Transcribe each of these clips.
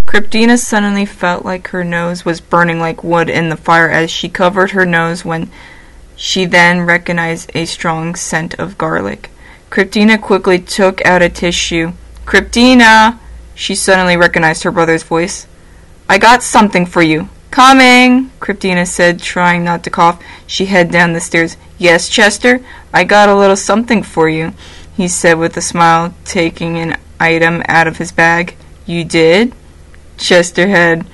Kryptina suddenly felt like her nose was burning like wood in the fire as she covered her nose when she then recognized a strong scent of garlic. Kryptina quickly took out a tissue. "Kryptina!" She suddenly recognized her brother's voice. "I got something for you." "Coming!" Kryptina said, trying not to cough. She headed down the stairs. "Yes, Chester? I got a little something for you," he said with a smile, taking an item out of his bag. "You did?" Chester had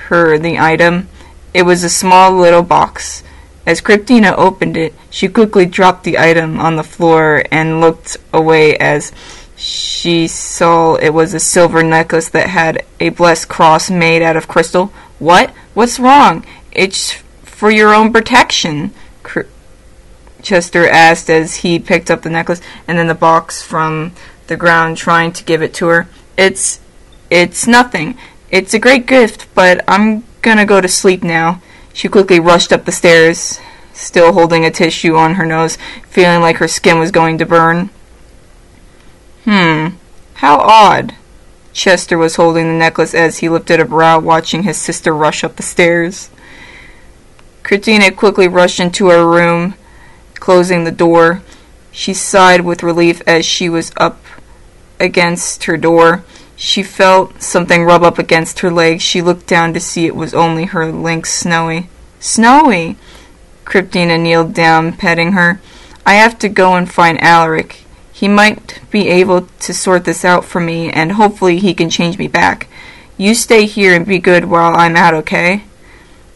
heard the item. It was a small little box. As Kryptina opened it, she quickly dropped the item on the floor and looked away as she saw it was a silver necklace that had a blessed cross made out of crystal. "What? What's wrong? It's for your own protection," Chester asked as he picked up the necklace and then the box from the ground, trying to give it to her. It's nothing. It's a great gift, but I'm gonna go to sleep now." She quickly rushed up the stairs, still holding a tissue on her nose, feeling like her skin was going to burn. How odd. Chester was holding the necklace as he lifted a brow, watching his sister rush up the stairs. Kryptina quickly rushed into her room, closing the door. She sighed with relief as she was up against her door. She felt something rub up against her leg. She looked down to see it was only her lynx, Snowy. "Snowy!" Kryptina kneeled down, petting her. "I have to go and find Alaric. He might be able to sort this out for me, and hopefully he can change me back. You stay here and be good while I'm out, okay?"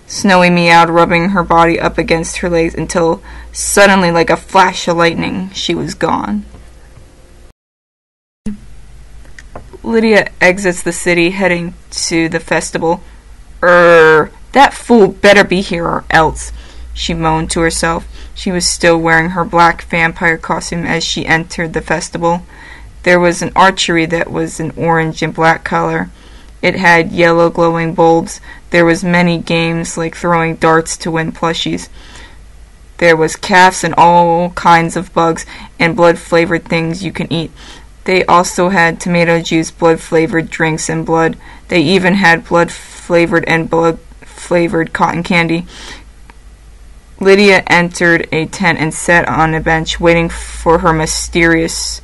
Snowy meowed, rubbing her body up against her legs until suddenly, like a flash of lightning, she was gone. Lydia exits the city, heading to the festival. That fool better be here or else," she moaned to herself. She was still wearing her black vampire costume as she entered the festival. There was an archery that was an orange and black color. It had yellow glowing bulbs. There was many games like throwing darts to win plushies. There was calves and all kinds of bugs and blood-flavored things you can eat. They also had tomato juice, blood-flavored drinks, and blood. They even had blood-flavored and blood-flavored cotton candy. Lydia entered a tent and sat on a bench, waiting for her mysterious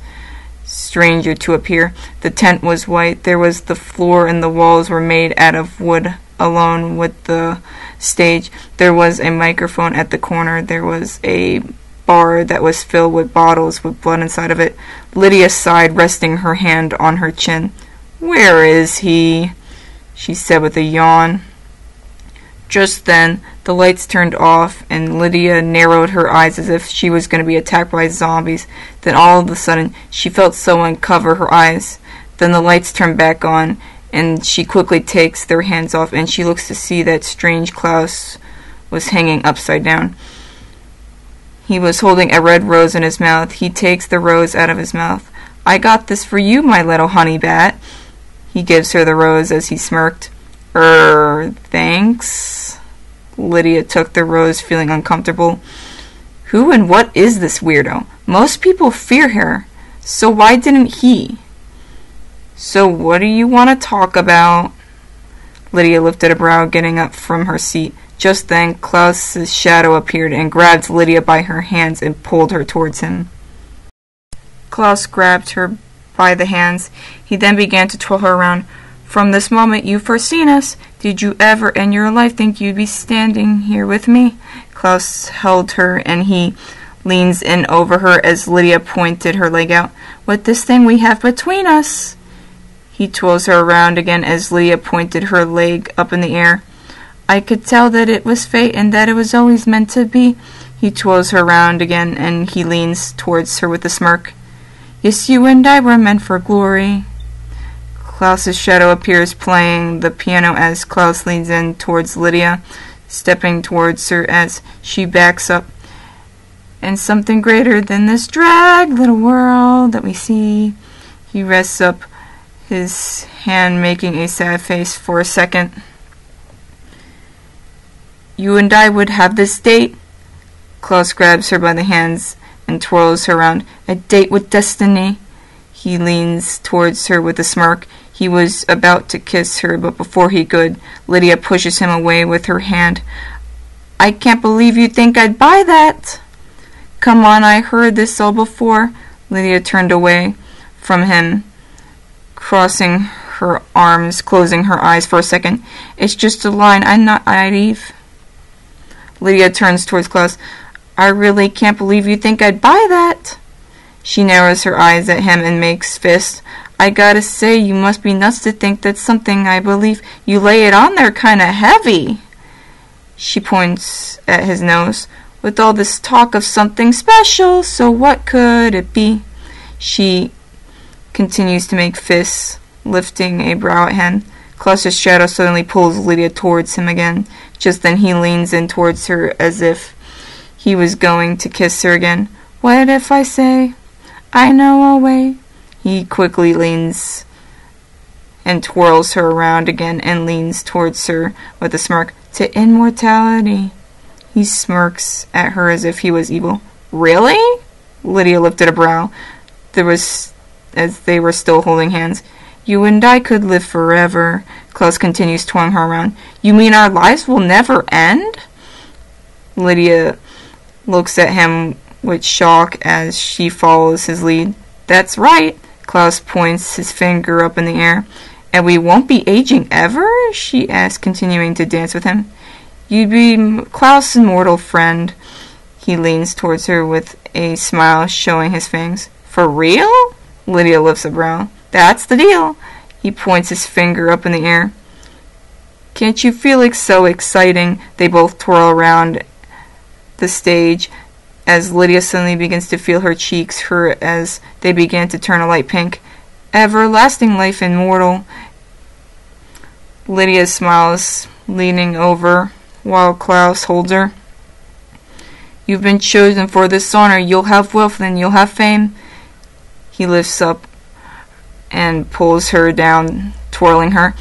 stranger to appear. The tent was white. There was the floor and the walls were made out of wood, along with the stage. There was a microphone at the corner. There was a bar that was filled with bottles with blood inside of it. Lydia sighed, resting her hand on her chin. "Where is he?" she said with a yawn. Just then, the lights turned off, and Lydia narrowed her eyes as if she was going to be attacked by zombies. Then all of a sudden, she felt someone cover her eyes. Then the lights turned back on, and she quickly takes their hands off, and she looks to see that strange Klaus was hanging upside down. He was holding a red rose in his mouth. He takes the rose out of his mouth. "I got this for you, my little honey bat." He gives her the rose as he smirked. Thanks." Lydia took the rose, feeling uncomfortable. Who and what is this weirdo? Most people fear her, so why didn't he? "So what do you want to talk about?" Lydia lifted a brow, getting up from her seat. Just then, Klaus's shadow appeared and grabbed Lydia by her hands and pulled her towards him. Klaus grabbed her by the hands. He then began to twirl her around. "From this moment you first seen us, did you ever in your life think you'd be standing here with me?" Klaus held her and he leans in over her as Lydia pointed her leg out. "With this thing we have between us." He twirls her around again as Lydia pointed her leg up in the air. "I could tell that it was fate and that it was always meant to be." He twirls her around again and he leans towards her with a smirk. "Yes, you and I were meant for glory." Klaus's shadow appears playing the piano as Klaus leans in towards Lydia, stepping towards her as she backs up. and something greater than this drag little world that we see. He rests up his hand, making a sad face for a second. You and I would have this date. Klaus grabs her by the hands and twirls her around. A date with destiny. He leans towards her with a smirk. He was about to kiss her, but before he could, Lydia pushes him away with her hand. I can't believe you think I'd buy that. Come on, I heard this all before. Lydia turned away from him, crossing her arms, closing her eyes for a second. It's just a line. I'm not naive. Lydia turns towards Klaus. I really can't believe you think I'd buy that. She narrows her eyes at him and makes fists. I gotta say, you must be nuts to think that's something I believe. You lay it on there kinda heavy. She points at his nose. With all this talk of something special, so what could it be? She continues to make fists, lifting a brow at him. Klaus's shadow suddenly pulls Lydia towards him again. Just then he leans in towards her as if he was going to kiss her again. What if I say, I know a way? He quickly leans and twirls her around again and leans towards her with a smirk. To immortality. He smirks at her as if he was evil. Really? Lydia lifted a brow. As they were still holding hands. You and I could live forever. Klaus continues twirling her around. You mean our lives will never end? Lydia looks at him with shock as she follows his lead. That's right. Klaus points his finger up in the air. And we won't be aging ever? She asks, continuing to dance with him. You'd be Klaus' immortal friend. He leans towards her with a smile, showing his fangs. For real? Lydia lifts a brow. That's the deal. He points his finger up in the air. Can't you feel it so exciting? They both twirl around the stage as Lydia suddenly begins to feel her cheeks hurt as they begin to turn a light pink. Everlasting life immortal. Lydia smiles, leaning over while Klaus holds her. You've been chosen for this honor. You'll have wealth and you'll have fame. He lifts up and pulls her down, twirling her.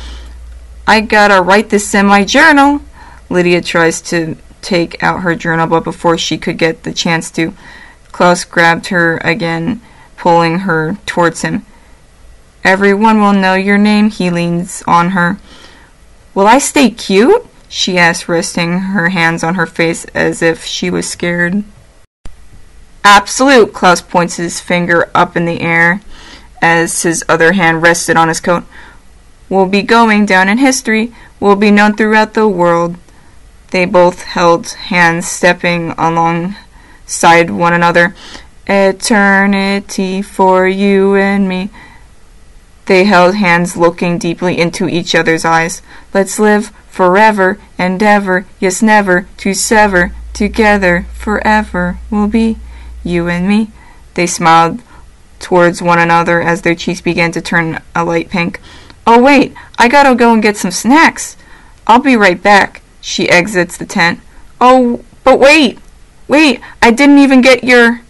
I gotta write this in my journal. Lydia tries to take out her journal, but before she could get the chance to, Klaus grabbed her again, pulling her towards him. Everyone will know your name. He leans on her. Will I stay cute? She asks, resting her hands on her face as if she was scared. Absolute. Klaus points his finger up in the air as his other hand rested on his coat. We'll be going down in history. We'll be known throughout the world. They both held hands, stepping alongside one another. Eternity for you and me. They held hands, looking deeply into each other's eyes. Let's live forever and ever, yes, never to sever. Together forever will be you and me. They smiled towards one another as their cheeks began to turn a light pink. Oh wait, I gotta go and get some snacks. I'll be right back. She exits the tent. Oh, but wait, I didn't even get your...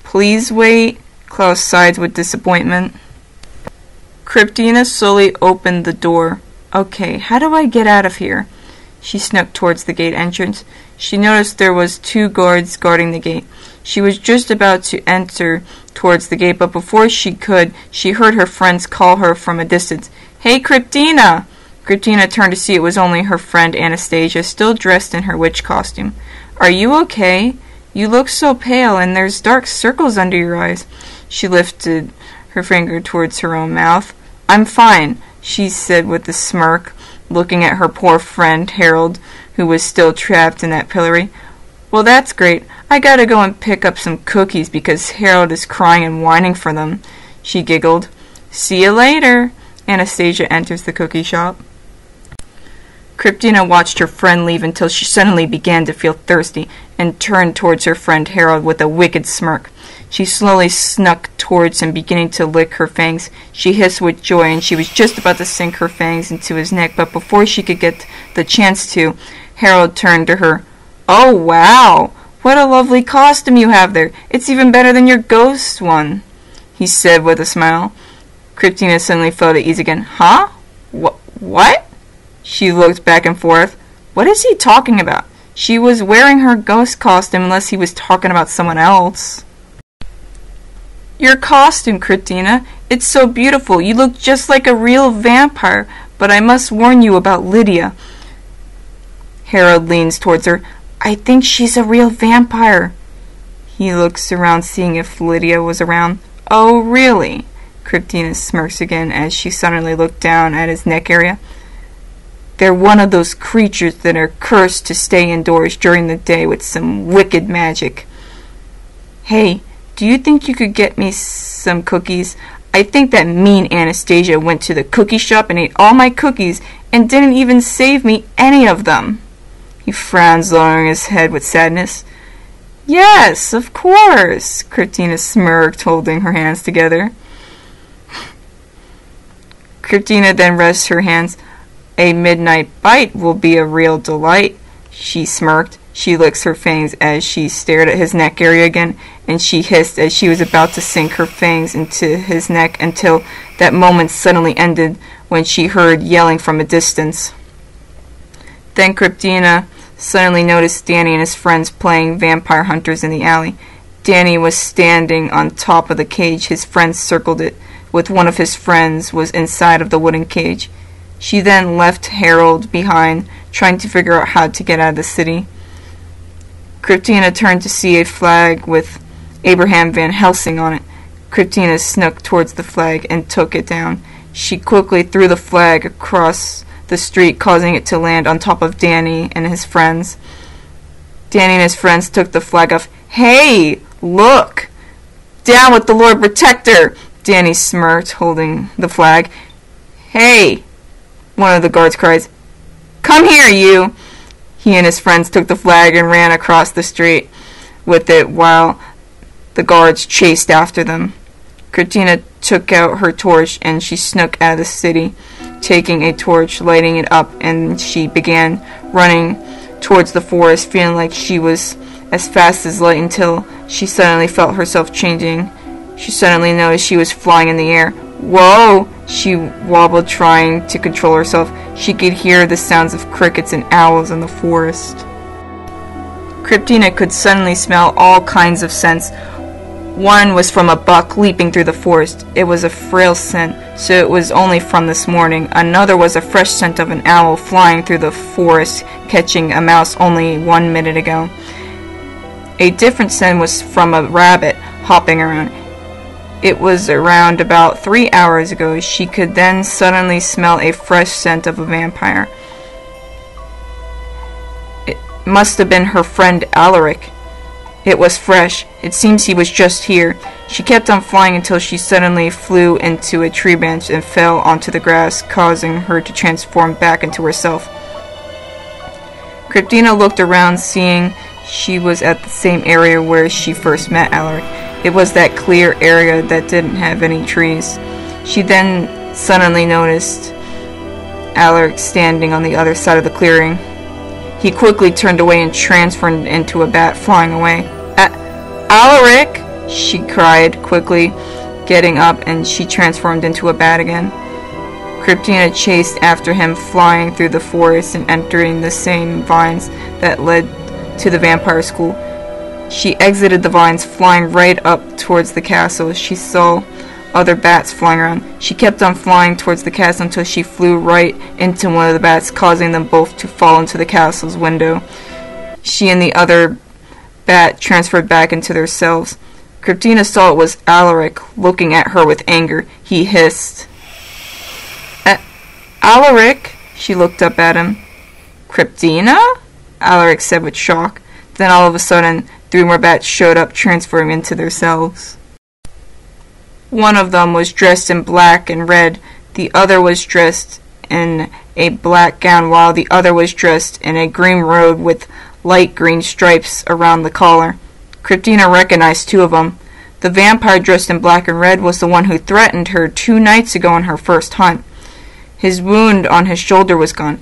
Please wait. Klaus sighed with disappointment. Kryptina slowly opened the door. Okay, how do I get out of here? She snuck towards the gate entrance. She noticed there was 2 guards guarding the gate. She was just about to enter towards the gate, but before she could, she heard her friends call her from a distance. Hey, Kryptina! Kryptina turned to see it was only her friend Anastasia, still dressed in her witch costume. Are you okay? You look so pale, and there's dark circles under your eyes. She lifted her finger towards her own mouth. I'm fine, she said with a smirk, looking at her poor friend Harold, who was still trapped in that pillory. Well, that's great. I gotta go and pick up some cookies because Harold is crying and whining for them. She giggled. See you later. Anastasia enters the cookie shop. Kryptina watched her friend leave until she suddenly began to feel thirsty and turned towards her friend Harold with a wicked smirk. She slowly snuck towards him, beginning to lick her fangs. She hissed with joy, and she was just about to sink her fangs into his neck, but before she could get the chance to, Harold turned to her. Oh, wow! What a lovely costume you have there. It's even better than your ghost one, he said with a smile. Kryptina suddenly felt at ease again. Huh? What? She looked back and forth. What is he talking about? She was wearing her ghost costume unless he was talking about someone else. Your costume, Kryptina. It's so beautiful. You look just like a real vampire, but I must warn you about Lydia. Harold leans towards her. I think she's a real vampire. He looks around, seeing if Lydia was around. Oh, really? Kryptina smirks again as she suddenly looked down at his neck area. They're one of those creatures that are cursed to stay indoors during the day with some wicked magic. Hey, do you think you could get me some cookies? I think that mean Anastasia went to the cookie shop and ate all my cookies and didn't even save me any of them. He frowns, lowering his head with sadness. Yes, of course, Kryptina smirked, holding her hands together. Kryptina then rests her hands. A midnight bite will be a real delight, she smirked. She licks her fangs as she stared at his neck area again, and she hissed as she was about to sink her fangs into his neck until that moment suddenly ended when she heard yelling from a distance. Then Kryptina suddenly noticed Danny and his friends playing vampire hunters in the alley. Danny was standing on top of the cage. His friends circled it, with one of his friends was inside of the wooden cage. She then left Harold behind, trying to figure out how to get out of the city. Kryptina turned to see a flag with Abraham Van Helsing on it. Kryptina snuck towards the flag and took it down. She quickly threw the flag across the street, causing it to land on top of Danny and his friends. Danny and his friends took the flag off. Hey, look! Down with the Lord Protector! Danny smirked, holding the flag. Hey! One of the guards cries. Come here, you! He and his friends took the flag and ran across the street with it while the guards chased after them. Kryptina took out her torch and she snuck out of the city, taking a torch, lighting it up, and she began running towards the forest, feeling like she was as fast as light until she suddenly felt herself changing. She suddenly noticed she was flying in the air. Whoa! She wobbled, trying to control herself. She could hear the sounds of crickets and owls in the forest. Kryptina could suddenly smell all kinds of scents. One was from a buck leaping through the forest. It was a frail scent, so it was only from this morning. Another was a fresh scent of an owl flying through the forest, catching a mouse only 1 minute ago. A different scent was from a rabbit hopping around. It was around about 3 hours ago. She could then suddenly smell a fresh scent of a vampire. It must have been her friend Alaric. It was fresh. It seems he was just here. She kept on flying until she suddenly flew into a tree branch and fell onto the grass, causing her to transform back into herself. Kryptina looked around, seeing she was at the same area where she first met Alaric. It was that clear area that didn't have any trees. She then suddenly noticed Alaric standing on the other side of the clearing. He quickly turned away and transformed into a bat, flying away. Alaric! She cried, quickly getting up, and she transformed into a bat again. Kryptina chased after him, flying through the forest and entering the same vines that led to the vampire school. She exited the vines, flying right up towards the castle. She saw other bats flying around. She kept on flying towards the castle until she flew right into one of the bats, causing them both to fall into the castle's window. She and the other bat transferred back into their cells. Kryptina saw it was Alaric, looking at her with anger. He hissed. Alaric? She looked up at him. Kryptina? Alaric said with shock. Then all of a sudden, 3 more bats showed up, transforming into their cells. One of them was dressed in black and red. The other was dressed in a black gown, while the other was dressed in a green robe with light green stripes around the collar. Kryptina recognized 2 of them. The vampire dressed in black and red was the one who threatened her 2 nights ago on her first hunt. His wound on his shoulder was gone.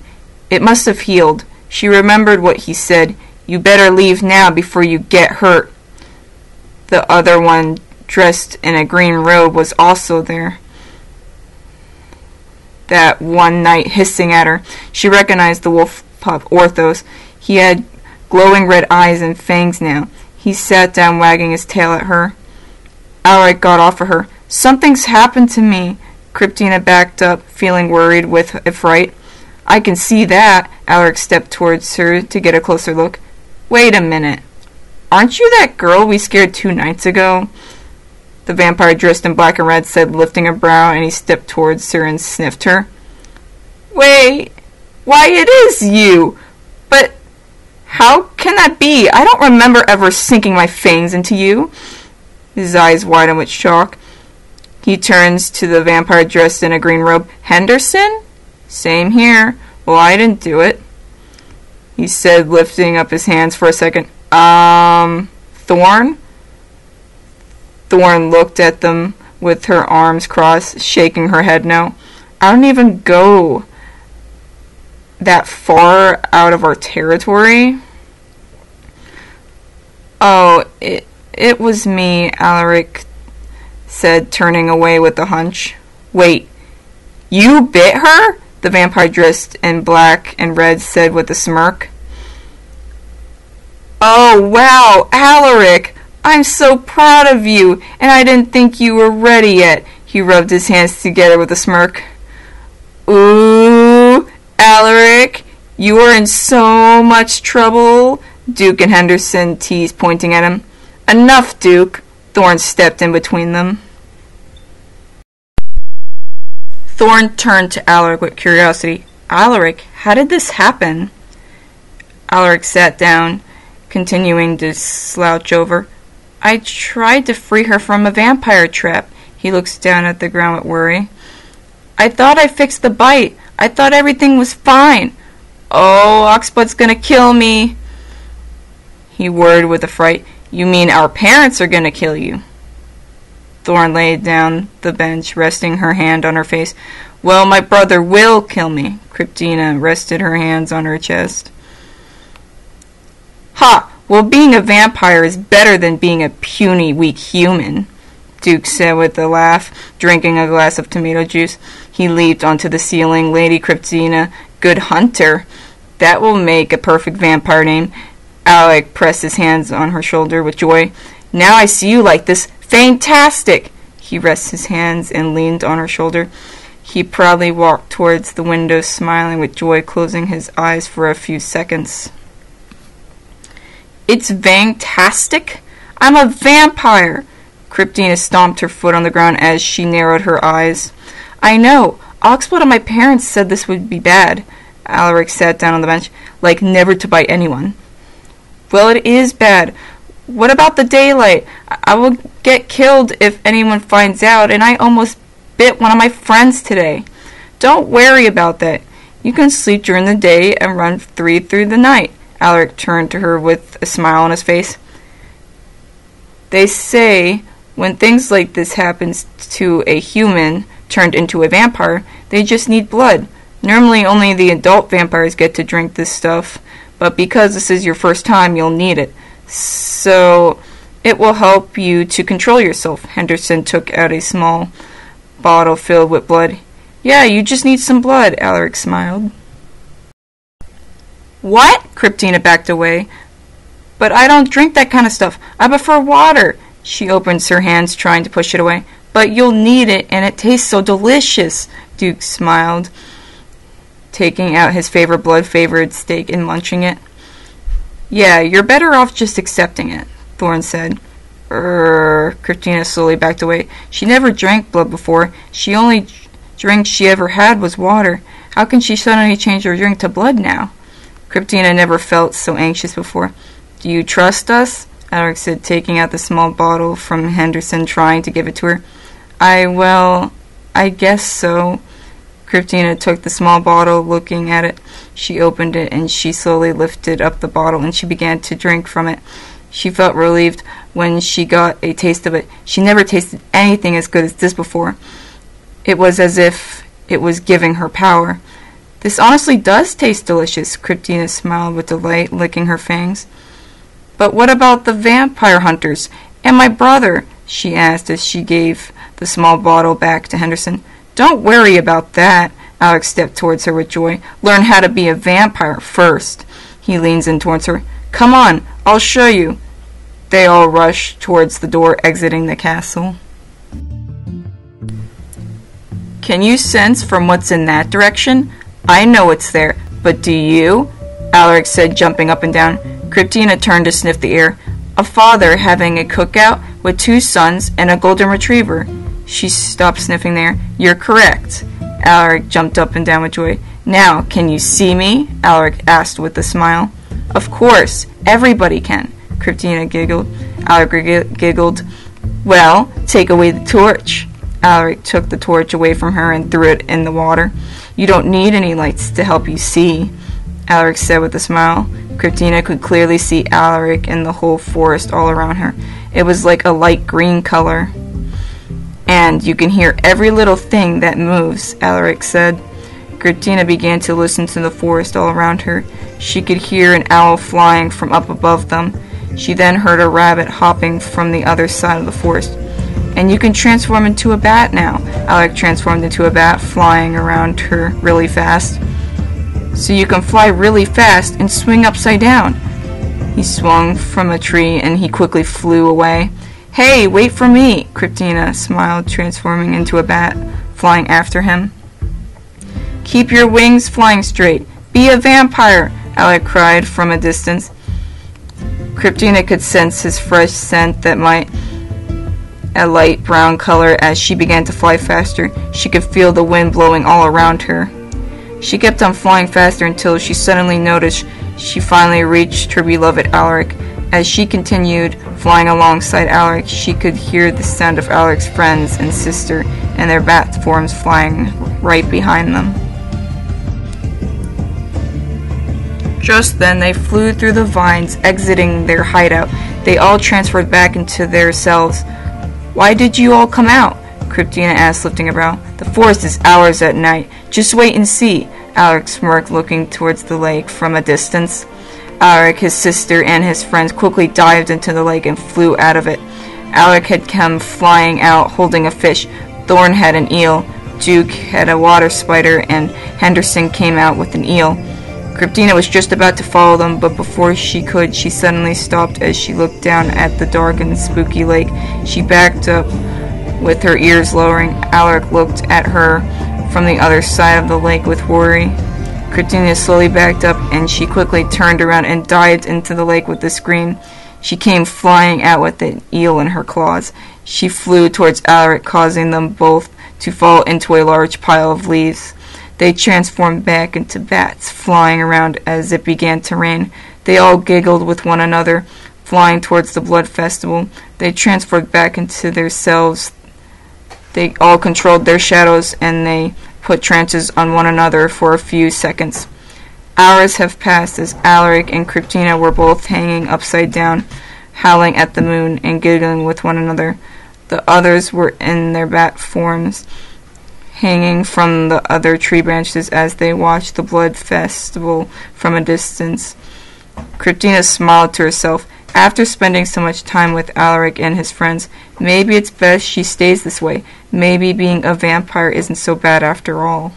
It must have healed. She remembered what he said. You better leave now before you get hurt. The other one, dressed in a green robe, was also there that one night, hissing at her. She recognized the wolf pup, Orthos. He had glowing red eyes and fangs now. He sat down, wagging his tail at her. Alaric got off of her. Something's happened to me. Kryptina backed up, feeling worried with a fright. I can see that. Alaric stepped towards her to get a closer look. Wait a minute. Aren't you that girl we scared 2 nights ago? The vampire dressed in black and red said, lifting a brow, and he stepped towards her and sniffed her. Wait, why it is you! But how can that be? I don't remember ever sinking my fangs into you. His eyes widened with shock. He turns to the vampire dressed in a green robe. Henderson? Same here. Well, I didn't do it, he said, lifting up his hands for a second. Thorn? Thorn looked at them with her arms crossed, shaking her head no. I don't even go that far out of our territory. Oh, it was me, Alaric said, turning away with a hunch. Wait, you bit her? The vampire dressed in black and red said with a smirk. Oh, wow, Alaric! I'm so proud of you, and I didn't think you were ready yet. He rubbed his hands together with a smirk. Ooh, Alaric, you are in so much trouble, Duke and Henderson teased, pointing at him. Enough, Duke. Thorn stepped in between them. Thorn turned to Alaric with curiosity. Alaric, how did this happen? Alaric sat down, continuing to slouch over. I tried to free her from a vampire trap. He looks down at the ground with worry. I thought I fixed the bite. I thought everything was fine. Oh, Oxblood's gonna kill me, he worried with a fright. You mean our parents are gonna kill you? Thorn laid down the bench, resting her hand on her face. Well, my brother will kill me. Kryptina rested her hands on her chest. Ha! Well, being a vampire is better than being a puny, weak human, Duke said with a laugh, drinking a glass of tomato juice. He leaped onto the ceiling. Lady Kryptina, good hunter. That will make a perfect vampire name. Alec pressed his hands on her shoulder with joy. Now I see you like this. Fantastic! He rested his hands and leaned on her shoulder. He proudly walked towards the window, smiling with joy, closing his eyes for a few seconds. It's fantastic? I'm a vampire! Kryptina stomped her foot on the ground as she narrowed her eyes. I know. Oxblood and my parents said this would be bad. Alaric sat down on the bench, like never to bite anyone. Well, it is bad. What about the daylight? I will get killed if anyone finds out, and I almost bit one of my friends today. Don't worry about that. You can sleep during the day and run free through the night. Alaric turned to her with a smile on his face. They say when things like this happens to a human turned into a vampire, they just need blood. Normally only the adult vampires get to drink this stuff, but because this is your first time, you'll need it. So it will help you to control yourself. Henderson took out a small bottle filled with blood. Yeah, you just need some blood, Alaric smiled. What? Kryptina backed away. But I don't drink that kind of stuff. I prefer water. She opens her hands, trying to push it away. But you'll need it, and it tastes so delicious, Duke smiled, taking out his favorite blood-flavored steak and munching it. Yeah, you're better off just accepting it, Thorn said. Kryptina slowly backed away. She never drank blood before. The only drink she ever had was water. How can she suddenly change her drink to blood now? Kryptina never felt so anxious before. Do you trust us? Alaric said, taking out the small bottle from Henderson, trying to give it to her. I guess so. Kryptina took the small bottle, looking at it. She opened it, and she slowly lifted up the bottle, and she began to drink from it. She felt relieved when she got a taste of it. She never tasted anything as good as this before. It was as if it was giving her power. This honestly does taste delicious, Kryptina smiled with delight, licking her fangs. But what about the vampire hunters? And my brother? She asked as she gave the small bottle back to Henderson. Don't worry about that. Alex stepped towards her with joy. Learn how to be a vampire first. He leans in towards her. Come on, I'll show you. They all rush towards the door, exiting the castle. Can you sense from what's in that direction? I know it's there, but do you? Alaric said, jumping up and down. Kryptina turned to sniff the air. A father having a cookout with 2 sons and a golden retriever. She stopped sniffing there. You're correct. Alaric jumped up and down with joy. Now, can you see me? Alaric asked with a smile. Of course, everybody can. Kryptina giggled. Alaric giggled. Well, take away the torch. Alaric took the torch away from her and threw it in the water. You don't need any lights to help you see, Alaric said with a smile. Kryptina could clearly see Alaric and the whole forest all around her. It was like a light green color. And you can hear every little thing that moves, Alaric said. Kryptina began to listen to the forest all around her. She could hear an owl flying from up above them. She then heard a rabbit hopping from the other side of the forest. And you can transform into a bat now. Alaric transformed into a bat, flying around her really fast. So you can fly really fast and swing upside down. He swung from a tree and he quickly flew away. Hey, wait for me, Kryptina smiled, transforming into a bat, flying after him. Keep your wings flying straight. Be a vampire, Alaric cried from a distance. Kryptina could sense his fresh scent that might a light brown color as she began to fly faster. She could feel the wind blowing all around her. She kept on flying faster until she suddenly noticed she finally reached her beloved Alaric. As she continued flying alongside Alaric, she could hear the sound of Alaric's friends and sister and their bat forms flying right behind them. Just then they flew through the vines, exiting their hideout. They all transferred back into their cells. Why did you all come out? Kryptina asked, lifting a brow. The forest is ours at night. Just wait and see. Alaric smirked, looking towards the lake from a distance. Alaric, his sister, and his friends quickly dived into the lake and flew out of it. Alaric had come flying out holding a fish. Thorn had an eel. Duke had a water spider, and Henderson came out with an eel. Kryptina was just about to follow them, but before she could, she suddenly stopped as she looked down at the dark and spooky lake. She backed up with her ears lowering. Alaric looked at her from the other side of the lake with worry. Kryptina slowly backed up, and she quickly turned around and dived into the lake with a scream. She came flying out with an eel in her claws. She flew towards Alaric, causing them both to fall into a large pile of leaves. They transformed back into bats, flying around as it began to rain. They all giggled with one another, flying towards the blood festival. They transferred back into their selves. They all controlled their shadows, and they put trances on one another for a few seconds. Hours have passed as Alaric and Kryptina were both hanging upside down, howling at the moon and giggling with one another. The others were in their bat forms, hanging from the other tree branches as they watched the blood festival from a distance. Kryptina smiled to herself. After spending so much time with Alaric and his friends, maybe it's best she stays this way. Maybe being a vampire isn't so bad after all.